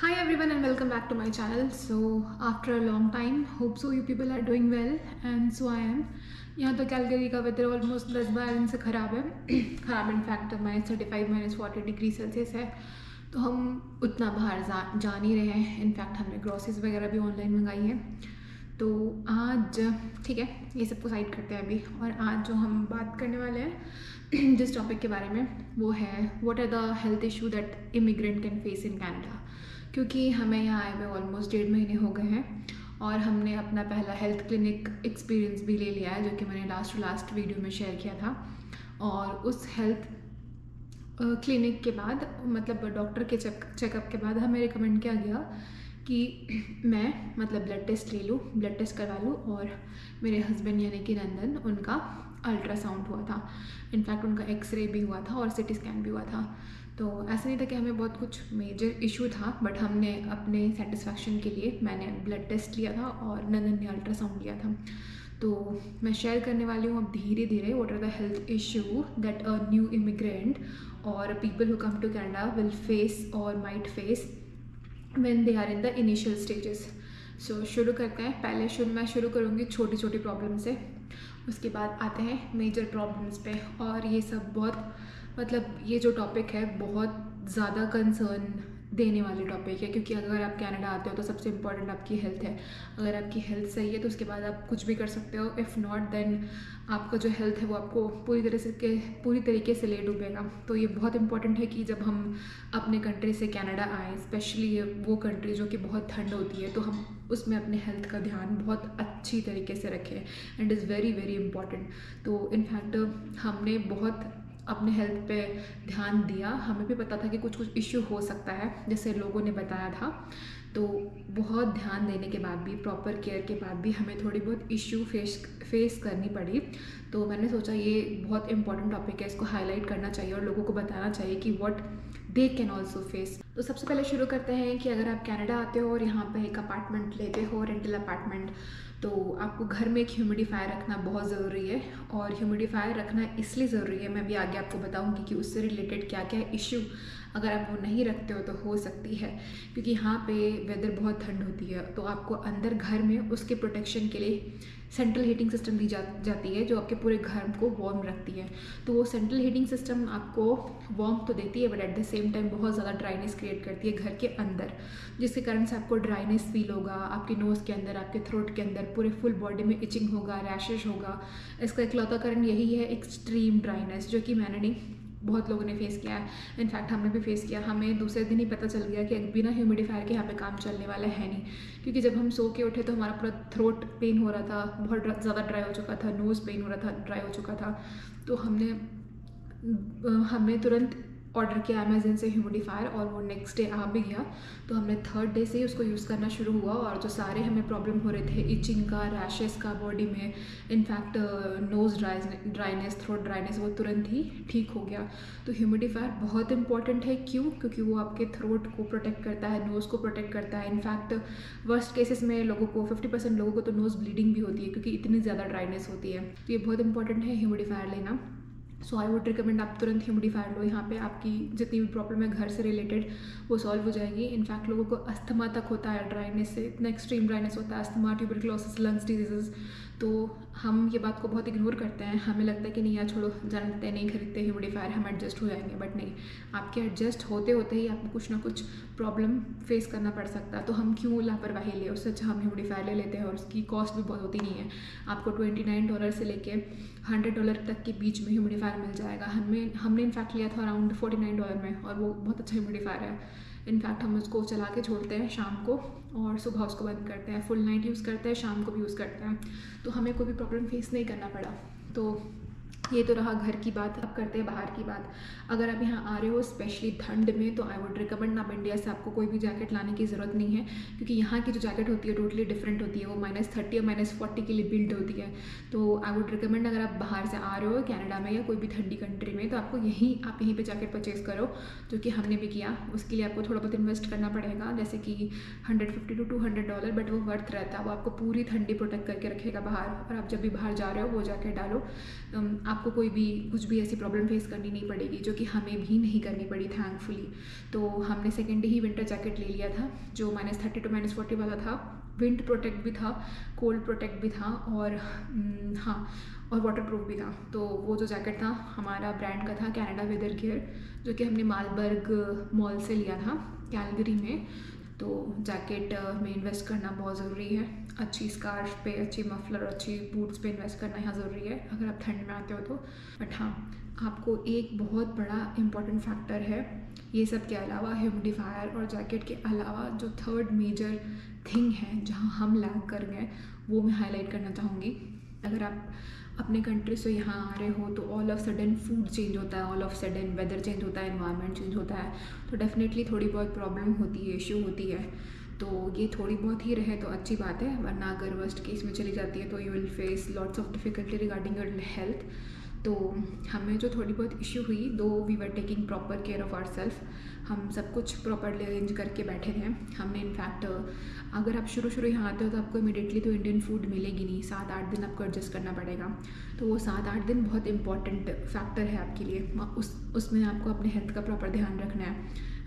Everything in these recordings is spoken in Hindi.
Hi everyone and welcome back to my channel. So after a long time, hope so you people are doing well and so I am. यहाँ तो कैलगरी का वेदर ऑलमोस्ट 10-12 दिन से ख़राब है ख़राब इनफैक्ट -35 -40 डिग्री सेल्सियस है। तो हम उतना बाहर जा नहीं रहे हैं। इनफैक्ट हमने ग्रॉसरीज वगैरह भी ऑनलाइन मंगाई है। तो आज ठीक है, ये सबको साइड करते हैं अभी। और आज जो हम बात करने वाले हैं जिस टॉपिक के बारे में, वो है what are the health issue that immigrant can face in Canada. क्योंकि हमें यहाँ आए हुए ऑलमोस्ट 1.5 महीने हो गए हैं और हमने अपना पहला हेल्थ क्लिनिक एक्सपीरियंस भी ले लिया है, जो कि मैंने लास्ट वीडियो में शेयर किया था। और उस हेल्थ क्लिनिक के बाद, मतलब डॉक्टर के चेकअप के बाद, हमें रिकमेंड किया गया कि मैं ब्लड टेस्ट ले लूँ, ब्लड टेस्ट करवा लूँ। और मेरे हस्बैंड यानी कि नंदन, उनका अल्ट्रासाउंड हुआ था। इनफैक्ट उनका एक्सरे भी हुआ था और सिटी स्कैन भी हुआ था। तो ऐसा नहीं था कि हमें बहुत कुछ मेजर इशू था, बट हमने अपने सेटिस्फैक्शन के लिए मैंने ब्लड टेस्ट लिया था और नंदन ने अल्ट्रासाउंड लिया था। तो मैं शेयर करने वाली हूँ अब धीरे धीरे what are the health issue that a new immigrant और people who come to Canada will face और might face when they are in the initial stages. So शुरू करते हैं। पहले मैं शुरू करूँगी छोटी छोटी प्रॉब्लम से, उसके बाद आते हैं मेजर प्रॉब्लम्स पे। और ये सब बहुत ये जो टॉपिक है बहुत ज़्यादा कंसर्न देने वाले टॉपिक है, क्योंकि अगर आप कनाडा आते हो तो सबसे इम्पॉर्टेंट आपकी हेल्थ है। अगर आपकी हेल्थ सही है तो उसके बाद आप कुछ भी कर सकते हो। इफ़ नॉट देन आपका जो हेल्थ है वो आपको पूरी तरीके से ले डूबेगा। तो ये बहुत इंपॉर्टेंट है कि जब हम अपने कंट्री से कनाडा आएँ, स्पेशली वो कंट्री जो कि बहुत ठंड होती है, तो हम उसमें अपने हेल्थ का ध्यान बहुत अच्छी तरीके से रखें and is very very important. तो इनफैक्ट हमने बहुत अपने हेल्थ पे ध्यान दिया। हमें भी पता था कि कुछ कुछ इश्यू हो सकता है, जैसे लोगों ने बताया था। तो बहुत ध्यान देने के बाद भी, प्रॉपर केयर के बाद भी, हमें थोड़ी बहुत इश्यू फेस करनी पड़ी। तो मैंने सोचा ये बहुत इंपॉर्टेंट टॉपिक है, इसको हाईलाइट करना चाहिए और लोगों को बताना चाहिए कि what they can also face. तो सबसे पहले शुरू करते हैं कि अगर आप कनाडा आते हो और यहाँ पे एक अपार्टमेंट लेते हो, रेंटल अपार्टमेंट, तो आपको घर में एक ह्यूमिडिफायर रखना बहुत ज़रूरी है। और ह्यूमिडिफायर रखना इसलिए ज़रूरी है, मैं भी आगे आपको बताऊंगी कि उससे रिलेटेड क्या क्या इश्यू अगर आप वो नहीं रखते हो तो हो सकती है। क्योंकि यहाँ पे वेदर बहुत ठंड होती है, तो आपको अंदर घर में उसके प्रोटेक्शन के लिए सेंट्रल हीटिंग सिस्टम दी जाती है, जो आपके पूरे घर को वार्म रखती है। तो वो सेंट्रल हीटिंग सिस्टम आपको वार्म तो देती है, but at the same time बहुत ज़्यादा ड्राइनेस क्रिएट करती है घर के अंदर, जिसके कारण से आपको ड्राइनेस फील होगा। आपके नोज़ के अंदर, आपके थ्रोट के अंदर, पूरे फुल बॉडी में इचिंग होगा, रैशेज होगा। इसका इकलौता कारण यही है, एक्सट्रीम ड्राइनेस, जो कि मैंने नहीं, बहुत लोगों ने फेस किया है। इनफैक्ट हमने भी फेस किया। हमें दूसरे दिन ही पता चल गया कि बिना ह्यूमिडिफायर के यहाँ पे काम चलने वाला है नहीं। क्योंकि जब हम सो के उठे तो हमारा पूरा थ्रोट पेन हो रहा था, बहुत ज़्यादा ड्राई हो चुका था, नोज़ पेन हो रहा था, ड्राई हो चुका था। तो हमने तुरंत ऑर्डर किया अमेजन से ह्यूमिडिफायर, और वो नेक्स्ट डे आ भी गया। तो हमने थर्ड डे से ही उसको यूज़ करना शुरू हुआ। और जो सारे हमें प्रॉब्लम हो रहे थे, इचिंग का, रैशेस का बॉडी में, in fact nose dryness, throat dryness, वो तुरंत ही ठीक हो गया। तो ह्यूमिडिफायर बहुत इंपॉर्टेंट है। क्यों? क्योंकि वो आपके थ्रोट को प्रोटेक्ट करता है, नोज़ को प्रोटेक्ट करता है। इनफैक्ट वर्स्ट केसेस में लोगों को 50% लोगों को तो नोज़ ब्लीडिंग भी होती है, क्योंकि इतनी ज़्यादा ड्राइनेस होती है। तो ये बहुत इंपॉर्टेंट है ह्यूमिडिफायर लेना। सो आई वुड रिकमेंड आप तुरंत ह्यूमिडिफायर लो। यहाँ पे आपकी जितनी भी प्रॉब्लम है घर से रिलेटेड, वो सॉल्व हो जाएगी। इनफैक्ट लोगों को अस्थमा तक होता है ड्राइनेस से, इतना एक्सट्रीम ड्राइनेस होता है, अस्थमा, ट्यूबरक्लोसिस, लंग्स डिजीज़। तो हम ये बात को बहुत इग्नोर करते हैं। हमें लगता है कि नहीं यार छोड़ो, जाने देते हैं, नहीं खरीदते ह्यूमिडिफायर, हम एडजस्ट हो जाएंगे। बट नहीं, आपके एडजस्ट होते होते ही आपको कुछ ना कुछ प्रॉब्लम फेस करना पड़ सकता है। तो हम क्यों लापरवाही ले, उससे अच्छा हम ह्यूमिडिफायर ले लेते हैं। और उसकी कॉस्ट भी बहुत होती नहीं है, आपको $29 से लेके $100 तक के बीच में ह्यूमिडिफायर मिल जाएगा। हमने इनफैक्ट लिया था अराउंड $49 में, और वो बहुत अच्छा ह्यूमिडिफायर है। इनफैक्ट हम उसको चला के छोड़ते हैं शाम को और सुबह उसको बंद करते हैं। फुल नाइट यूज़ करते हैं, शाम को भी यूज़ करते हैं। तो हमें कोई भी प्रॉब्लम फेस नहीं करना पड़ा। तो ये तो रहा घर की बात। अब करते हैं बाहर की बात। अगर आप यहाँ आ रहे हो स्पेशली ठंड में, तो आई वुड रिकमेंड आप इंडिया से आपको कोई भी जैकेट लाने की ज़रूरत नहीं है, क्योंकि यहाँ की जो जैकेट होती है टोटली डिफरेंट होती है। वो -30 और -40 के लिए बिल्ड होती है। तो आई वुड रिकमेंड, अगर आप बाहर से आ रहे हो कनाडा में या कोई भी ठंडी कंट्री में, तो आपको आप यहीं पे जैकेट परचेज़ करो, जो कि हमने भी किया। उसके लिए आपको थोड़ा बहुत इन्वेस्ट करना पड़ेगा, जैसे कि $150 to $200, बट वो वर्थ रहता है। वो आपको पूरी ठंडी प्रोटेक्ट करके रखेगा बाहर। और आप जब भी बाहर जा रहे हो वो जैकेट डालो। आपको कोई भी कुछ भी ऐसी प्रॉब्लम फेस करनी नहीं पड़ेगी, जो कि हमें भी नहीं करनी पड़ी थैंकफुली। तो हमने सेकेंड डे ही विंटर जैकेट ले लिया था जो -30 to -40 वाला था। विंड प्रोटेक्ट भी था, कोल्ड प्रोटेक्ट भी था, और हाँ, और वाटर प्रूफ भी था। तो वो जो जैकेट था हमारा ब्रांड का था कैनेडा वेदर केयर, जो कि हमने मालबर्ग मॉल से लिया था कैलगरी में। तो जैकेट में इन्वेस्ट करना बहुत ज़रूरी है। अच्छी स्कार्फ पे, अच्छी मफलर, अच्छी बूट्स पे इन्वेस्ट करना यहाँ ज़रूरी है अगर आप ठंड में आते हो तो। बट हाँ, आपको एक बहुत बड़ा इम्पॉर्टेंट फैक्टर है ये सब के अलावा, ह्यूमिडिफायर और जैकेट के अलावा जो थर्ड मेजर थिंग है जहाँ हम लैग कर गए, वो मैं हाईलाइट करना चाहूँगी। अगर आप अपने कंट्री से यहाँ आ रहे हो तो all of sudden food change होता है, all of sudden weather change होता है, एनवायरनमेंट चेंज होता है, तो डेफिनेटली थोड़ी बहुत प्रॉब्लम होती है, इश्यू होती है। तो ये थोड़ी बहुत ही रहे तो अच्छी बात है, वरना अगर वर्स्ट केस में चली जाती है तो you will face lots of difficulty regarding your health. तो हमें जो थोड़ी बहुत इश्यू हुई, though we were taking proper care of our self, हम सब कुछ प्रॉपरली अरेंज करके बैठे थे। हमने इनफैक्ट, अगर आप शुरू यहाँ आते हो तो आपको इमीडिएटली तो इंडियन फूड मिलेगी नहीं, 7-8 दिन आपको एडजस्ट करना पड़ेगा। तो वो 7-8 दिन बहुत इंपॉर्टेंट फैक्टर है आपके लिए। उसमें आपको अपने हेल्थ का प्रॉपर ध्यान रखना है,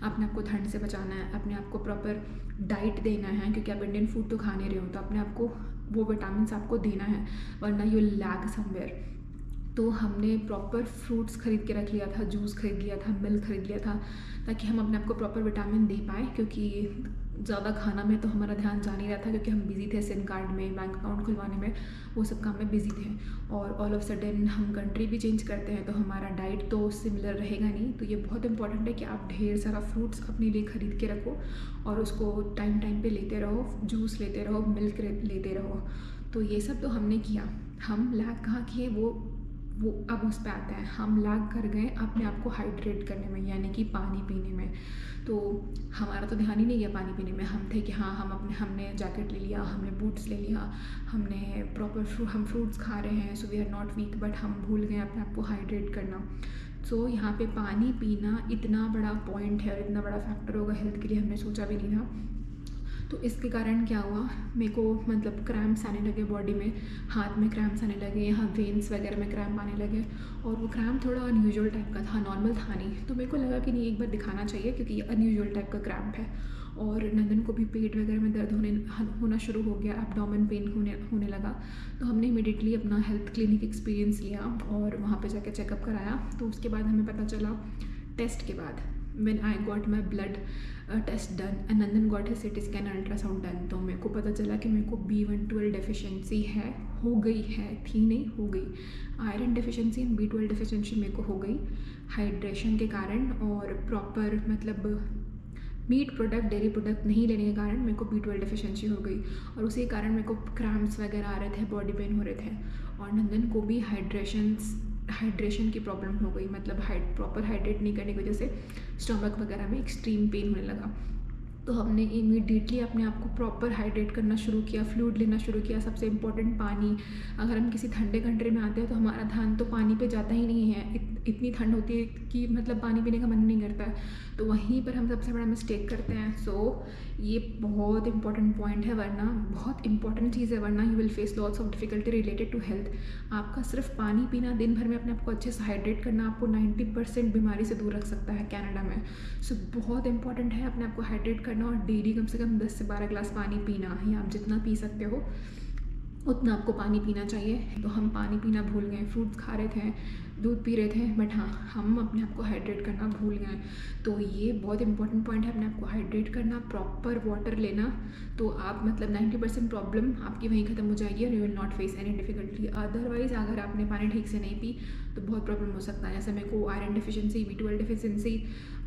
अपने आप को ठंड से बचाना है, अपने आप को प्रॉपर डाइट देना है, क्योंकि आप इंडियन फूड तो खा नहीं रहे हो, तो अपने आप को वो विटामिन आपको देना है, वरना यू लैग समवेयर। तो हमने प्रॉपर फ्रूट्स खरीद के रख लिया था, जूस खरीद लिया था, मिल्क खरीद लिया था, ताकि हम अपने आप को प्रॉपर विटामिन दे पाएँ। क्योंकि ज़्यादा खाना में तो हमारा ध्यान जा नहीं रहा था, क्योंकि हम बिज़ी थे सिम कार्ड में, बैंक अकाउंट खुलवाने में, वो सब काम में बिज़ी थे। और ऑल ऑफ सडन हम कंट्री भी चेंज करते हैं तो हमारा डाइट तो सिमिलर रहेगा नहीं। तो ये बहुत इंपॉर्टेंट है कि आप ढेर सारा फ्रूट्स अपने लिए ख़रीद के रखो और उसको टाइम टाइम पे लेते रहो, जूस लेते रहो, मिल्क लेते रहो। तो ये सब तो हमने किया। हम लैग कहाँ किए, वो अब उस पर आता है। हम लैग कर गए अपने आप को हाइड्रेट करने में, यानी कि पानी पीने में। तो हमारा तो ध्यान ही नहीं गया पानी पीने में। हम थे कि हाँ, हमने जैकेट ले लिया, हमने बूट्स ले लिया, हमने प्रॉपर हम फ्रूट्स खा रहे हैं, so we are not weak, but हम भूल गए अपने आप को हाइड्रेट करना। सो यहाँ पे पानी पीना इतना बड़ा पॉइंट है और इतना बड़ा फैक्टर होगा हेल्थ के लिए, हमने सोचा भी नहीं था। तो इसके कारण क्या हुआ, मेरे को मतलब क्रैम्प्स आने लगे बॉडी में, हाथ में क्रैम्प्स आने लगे, यहाँ वेन्स वगैरह में क्रैम्प आने लगे। और वो क्रैम्प थोड़ा अनयूजुअल टाइप का था, नॉर्मल था नहीं। तो मेरे को लगा कि नहीं, एक बार दिखाना चाहिए, क्योंकि ये अनयूजुअल टाइप का क्रैम्प है। और नंदन को भी पेट वगैरह में दर्द होना शुरू हो गया, एब्डोमेन पेन होने लगा। तो हमने इमीडिएटली अपना हेल्थ क्लिनिक एक्सपीरियंस लिया और वहाँ पे जाके चेकअप कराया। तो उसके बाद हमें पता चला, टेस्ट के बाद, when I got my blood test done and Nandan got his CT scan and ultrasound done, तो मेरे को पता चला कि मेरे को B112 डेफिशिएंसी है, हो गई है, थी नहीं, हो गई। Iron deficiency and B12 deficiency मेरे को हो गई हाइड्रेशन के कारण, और प्रॉपर मतलब मीट प्रोडक्ट, डेयरी प्रोडक्ट नहीं लेने के कारण मेरे को B12 डेफिशिएंसी हो गई। और उसी कारण मेरे को क्रैम्प्स वगैरह आ रहे थे, बॉडी पेन हो रहे थे। और नंदन को भी हाइड्रेशन की प्रॉब्लम हो गई, मतलब प्रॉपर हाइड्रेट नहीं करने की वजह से स्टमक वगैरह में एक्सट्रीम पेन होने लगा। तो हमने इमीडिएटली अपने आप को प्रॉपर हाइड्रेट करना शुरू किया, फ्लूइड लेना शुरू किया। सबसे इम्पोर्टेंट पानी। अगर हम किसी ठंडे कंट्री में आते हैं तो हमारा ध्यान तो पानी पे जाता ही नहीं है, इतनी ठंड होती है कि मतलब पानी पीने का मन नहीं करता है, तो वहीं पर हम सबसे बड़ा मिस्टेक करते हैं। सो ये बहुत इंपॉर्टेंट पॉइंट है, वरना बहुत इंपॉर्टेंट चीज़ है, वरना you will face lots of difficulty related to health. आपका सिर्फ पानी पीना, दिन भर में अपने आप को अच्छे से हाइड्रेट करना आपको 90% बीमारी से दूर रख सकता है कनाडा में। सो बहुत इंपॉर्टेंट है अपने आप को हाइड्रेट करना, और डेली कम से कम 10 से 12 ग्लास पानी पीना, या आप जितना पी सकते हो उतना आपको पानी पीना चाहिए। तो हम पानी पीना भूल गए, फ्रूट्स खा रहे थे, दूध पी रहे थे, बट हाँ, हम अपने आप को हाइड्रेट करना भूल गए। तो ये बहुत इंपॉर्टेंट पॉइंट है, अपने आप को हाइड्रेट करना, प्रॉपर वाटर लेना। तो आप मतलब 90% प्रॉब्लम आपकी वहीं ख़त्म हो जाएगी और you will not face any difficulty. Otherwise अगर आपने पानी ठीक से नहीं पी तो बहुत प्रॉब्लम हो सकता है। जैसे मेरे को iron deficiency, B12 deficiency,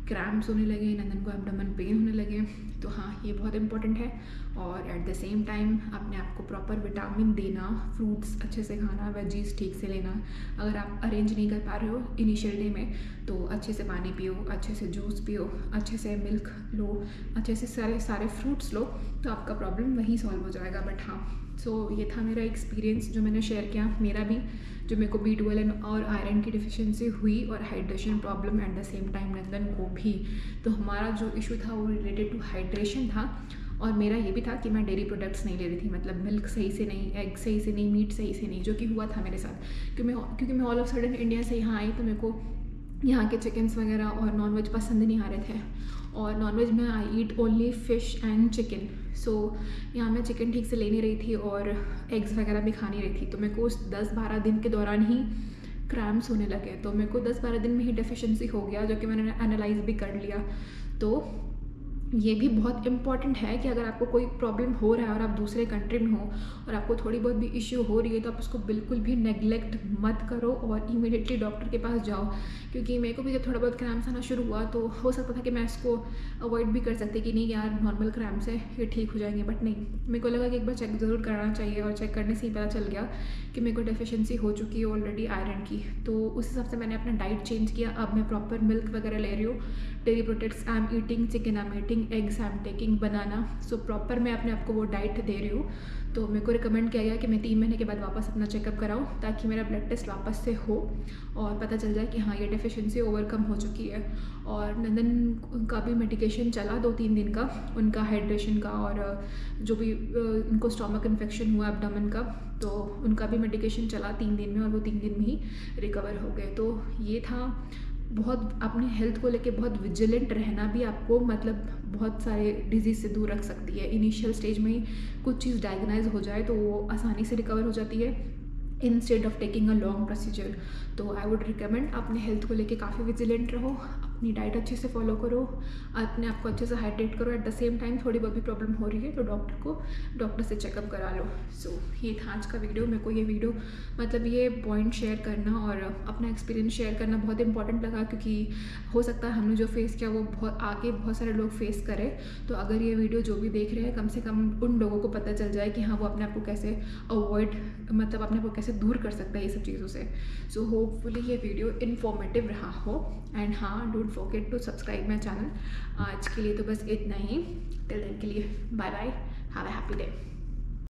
cramps होने लगे, नंदन को एब्डोमेन पेन होने लगे। तो हाँ, ये बहुत इंपॉर्टेंट है। और एट द सेम टाइम अपने आप को प्रॉपर विटामिन देना, फ्रूट्स अच्छे से खाना, वेजीज ठीक से लेना। अगर आप अरेंज नहीं कर पा रहे हो इनिशियल डे में तो अच्छे से पानी पियो, अच्छे से जूस पियो, अच्छे से मिल्क लो, अच्छे से सारे फ्रूट्स लो, तो आपका प्रॉब्लम वहीं सॉल्व हो जाएगा। बट हाँ, सो ये था मेरा एक्सपीरियंस जो मैंने शेयर किया, मेरा भी, जो मेरे को B12 और आयरन की डिफिशिएंसी हुई और hydration problem at the same time Nandan को भी। तो हमारा जो इशू था वो रिलेटेड टू हाइड्रेशन था। और मेरा ये भी था कि मैं डेयरी प्रोडक्ट्स नहीं ले रही थी, मतलब मिल्क सही से नहीं, एग सही से नहीं, मीट सही से नहीं, जो कि हुआ था मेरे साथ। क्योंकि मैं ऑल ऑफ सडन इंडिया से यहाँ आई, तो मेरे को यहाँ के चिकन्स वगैरह और नॉनवेज पसंद नहीं आ रहे थे। और नॉनवेज में I eat only fish and chicken. So यहाँ मैं चिकन ठीक से ले नहीं रही थी और एग्स वगैरह भी खा नहीं रही थी। तो मेरे को उस 10-12 दिन के दौरान ही क्रैम्प्स होने लगे। तो मेरे को 10-12 दिन में ही डेफिशिएंसी हो गया, जो कि मैंने एनालाइज भी कर लिया। तो ये भी बहुत इम्पॉर्टेंट है कि अगर आपको कोई प्रॉब्लम हो रहा है और आप दूसरे कंट्री में हो और आपको थोड़ी बहुत भी इश्यू हो रही है, तो आप उसको बिल्कुल भी नेग्लेक्ट मत करो और इमीडिएटली डॉक्टर के पास जाओ। क्योंकि मेरे को भी जब थोड़ा बहुत क्रैम्प्स आना शुरू हुआ तो हो सकता था कि मैं इसको अवॉइड भी कर सकती कि नहीं यार नॉर्मल क्रैम्प्स है, ये ठीक हो जाएंगे, बट नहीं, मेरे को लगा कि एक बार चेक ज़रूर कराना चाहिए। और चेक करने से ही पता चल गया कि मेरे को डेफिशिएंसी हो चुकी है ऑलरेडी आयरन की। तो उस हिसाब से मैंने अपना डाइट चेंज किया। अब मैं प्रॉपर मिल्क वगैरह ले रही हूँ, dairy products I am eating, chicken I am eating, eggs I am taking, banana. So proper मैं अपने आप को वो डाइट दे रही हूँ। तो मेरे को रिकमेंड किया गया कि मैं 3 महीने के बाद वापस अपना चेकअप कराऊँ, ताकि मेरा ब्लड टेस्ट वापस से हो और पता चल जाए कि हाँ ये डेफिशिएंसी ओवरकम हो चुकी है। और नंदन का भी मेडिकेशन चला 2-3 दिन का, उनका हाइड्रेशन का और जो भी उनको स्टोमक इन्फेक्शन हुआ एब्डोमेन का, तो उनका भी मेडिकेशन चला 3 दिन में और वो 3 दिन में ही रिकवर हो गए। तो ये था, बहुत अपने हेल्थ को लेके बहुत विजिलेंट रहना भी आपको मतलब बहुत सारे डिजीज़ से दूर रख सकती है। इनिशियल स्टेज में ही कुछ चीज़ डायग्नाइज हो जाए तो वो आसानी से रिकवर हो जाती है, instead of taking a long procedure. तो आई वुड रिकमेंड अपने हेल्थ को लेके काफ़ी विजिलेंट रहो, अपनी डाइट अच्छे से फॉलो करो, अपने आप को अच्छे से हाइड्रेट करो। एट द सेम टाइम थोड़ी बहुत भी प्रॉब्लम हो रही है तो डॉक्टर से चेकअप करा लो। सो ये था आज का वीडियो। मेरे को ये वीडियो मतलब ये पॉइंट शेयर करना और अपना एक्सपीरियंस शेयर करना बहुत इंपॉर्टेंट लगा, क्योंकि हो सकता है हमने जो फेस किया वो बहुत सारे लोग फेस करें। तो अगर ये वीडियो जो भी देख रहे हैं, कम से कम उन लोगों को पता चल जाए कि हाँ वो अपने आप को कैसे अवॉइड, मतलब अपने आप को कैसे दूर कर सकता है ये सब चीज़ों से। सो होपफुली ये वीडियो इन्फॉर्मेटिव रहा हो। एंड हाँ, don't forget to subscribe my channel. आज के लिए तो बस इतना ही। टिल देन के लिए bye bye, have a happy day.